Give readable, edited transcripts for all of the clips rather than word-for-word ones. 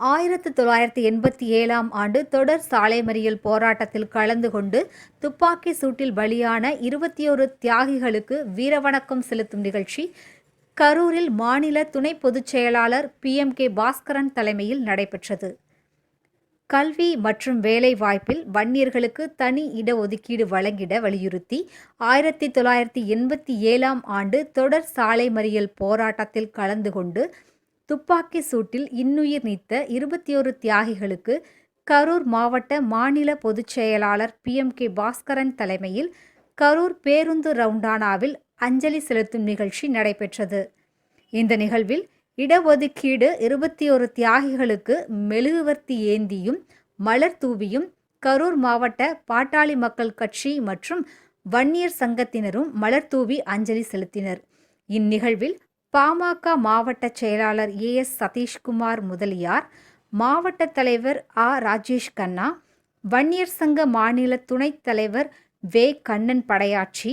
1987ஆம் ஆண்டு தொடர் சாலை மறியல் போராட்டத்தில் கலந்து கொண்டு துப்பாக்கி சூட்டில் பலியான 21 தியாகிகளுக்கு வீரவணக்கம் செலுத்தும் நிகழ்ச்சி கரூரில் மாநில துணை பொதுச் செயலாளர் PMK பாஸ்கரன் தலைமையில் நடைபெற்றது. கல்வி மற்றும் வேலை வாய்ப்பில் வன்னியர்களுக்கு தனி இடஒதுக்கீடு வழங்கிட வலியுறுத்தி 1987ஆம் ஆண்டு தொடர் சாலை மறியல் போராட்டத்தில் கலந்து கொண்டு துப்பாக்கி சூட்டில் இன்னுயிர் நீத்த 21 தியாகிகளுக்கு கரூர் மாவட்ட மாநில பொதுச் செயலாளர் PMK பாஸ்கரன் தலைமையில் கரூர் பேருந்து ரவுண்டானாவில் அஞ்சலி செலுத்தும் நிகழ்ச்சி நடைபெற்றது. இந்த நிகழ்வில் இடஒதுக்கீடு 21 தியாகிகளுக்கு மெழுகுவர்த்தி ஏந்தியும் மலர் தூவியும் கரூர் மாவட்ட பாட்டாளி மக்கள் கட்சி மற்றும் வன்னியர் சங்கத்தினரும் மலர் தூவி அஞ்சலி செலுத்தினர். இந்நிகழ்வில் பாமக மாவட்ட செயலாளர் AS சதீஷ்குமார் முதலியார், மாவட்ட தலைவர் ராஜேஷ் கண்ணா, வன்னியர் சங்க மாநில துணைத் தலைவர் கண்ணன் படையாச்சி,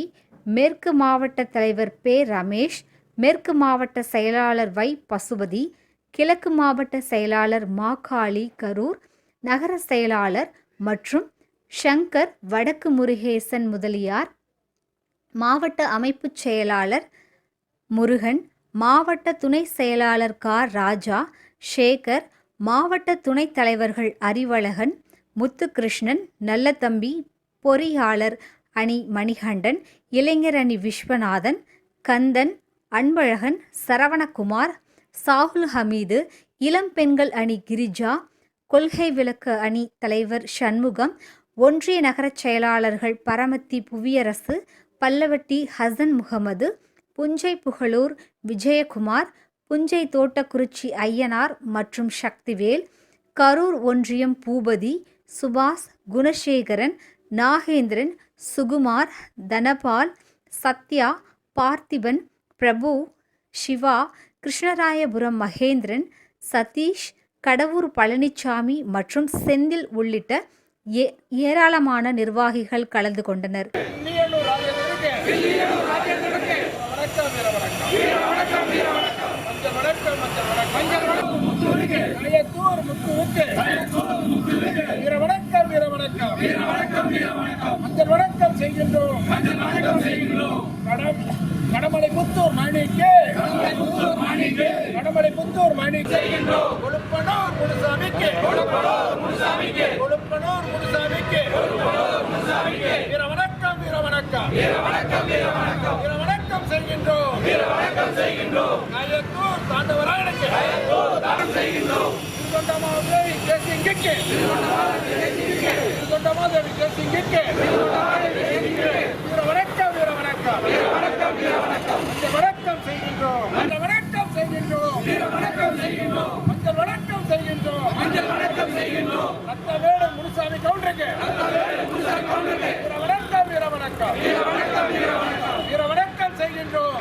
மேற்கு மாவட்ட தலைவர் ரமேஷ், மேற்கு மாவட்ட செயலாளர் பசுபதி, கிழக்கு மாவட்ட செயலாளர் காளி கரூர், நகர செயலாளர் மற்றும் சங்கர் வடக்கு முருகேசன் முதலியார், மாவட்ட அமைப்பு செயலாளர் முருகன், மாவட்ட துணை செயலாளர் ராஜா, சேகர், மாவட்ட துணைத் தலைவர்கள் அறிவழகன், முத்துகிருஷ்ணன், நல்லதம்பி, பொறியாளர் அணி மணிகண்டன், இளைஞர் அணி விஸ்வநாதன், கந்தன், அன்பழகன், சரவணகுமார், சாகுல் ஹமீது, இளம் பெண்கள் அணி கிரிஜா, கொள்கை விளக்க அணி தலைவர் சண்முகம், ஒன்றிய நகர செயலாளர்கள் பரமத்தி புவியரசு, பல்லவட்டி ஹசன் முகமது, புஞ்சை புகழூர் விஜயகுமார், புஞ்சை தோட்டக்குறிச்சி ஐயனார் மற்றும் சக்திவேல், கரூர் ஒன்றியம் பூபதி, சுபாஷ், குணசேகரன், நாகேந்திரன், சுகுமார், தனபால், சத்யா, பார்த்திபன், பிரபு, சிவா, கிருஷ்ணராயபுரம் மகேந்திரன், சதீஷ், கடவூர் பழனிசாமி மற்றும் செந்தில் உள்ளிட்ட ஏராளமான நிர்வாகிகள் கலந்து கொண்டனர். கடமலை புத்தூர் மாணிக்கே, கடமலை புத்தூர் மாணிக்கே, கொழுப்பனூர் முனுசாமிக்கு, கொழுப்பனூர் முனுசாமிக்கு, வீரவணக்கம், வீரவணக்கம், வீரவணக்கம் செய்கின்றோம், காயத்தூர் தாண்டவராயனுக்கு, திருகொண்டமாதேவி கேசிங்கிக்கு, வீரவணக்கம், வீரவணக்கம், வணக்கம் செய்கின்றோம், வணக்கம் செய்கின்றோம், மஞ்சள் வணக்கம் செய்கின்றோம், ரத்தவேலு முனுசாமி கவுண்டருக்கு, வீரவணக்கம், வீரவணக்கம், வீரவணக்கம் செய்கின்றோம்.